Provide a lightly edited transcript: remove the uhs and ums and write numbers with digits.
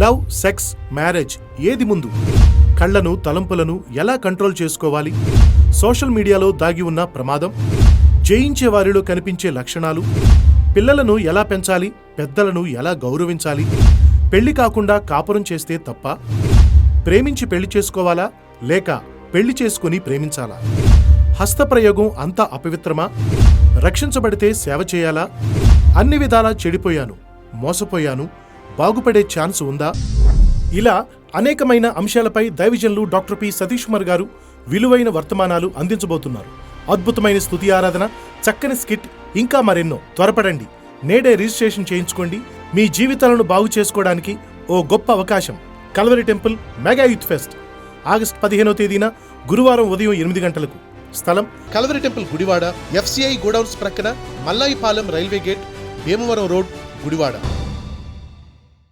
Love, sex, marriage ఏది ముందు? కళ్లను, తలంపులను ఎలా కంట్రోల్ చేసుకోవాలి? సోషల్ మీడియాలో దాగి ఉన్న ప్రమాదం, జయించే వారిలో కనిపించే లక్షణాలు, పిల్లలను ఎలా పెంచాలి, పెద్దలను ఎలా గౌరవించాలి, పెళ్లి కాకుండా కాపురం చేస్తే తప్ప, ప్రేమించి పెళ్లి చేసుకోవాలా లేక పెళ్లి చేసుకుని ప్రేమించాలా, హస్తప్రయోగం అంత అపవిత్రమా, రక్షించబడితే సేవ చేయాలా, అన్ని విధాలా చెడిపోయాను, మోసపోయాను, బాగుపడే ఛాన్స్ ఉందా? ఇలా అనేకమైన అంశాలపై దైవజనులు డాక్టర్ పి సతీష్ కుమార్ గారు విలువైన వర్తమానాలు అందించబోతున్నారు. అద్భుతమైన స్తుతి ఆరాధన, చక్కని స్కిట్, ఇంకా మరెన్నో. త్వరపడండి, నేడే రిజిస్ట్రేషన్ చేయించుకోండి. మీ జీవితాలను బాగు చేసుకోవడానికి ఓ గొప్ప అవకాశం. Calvary temple mega youth fest August 15వ తేదీన గురువారం ఉదయం 8 గంటలకు. స్థలం Calvary temple Gudivada, FCI godowns ప్రక్కన, Mallayipalem railway gate, Bhimavaram road, Gudivada.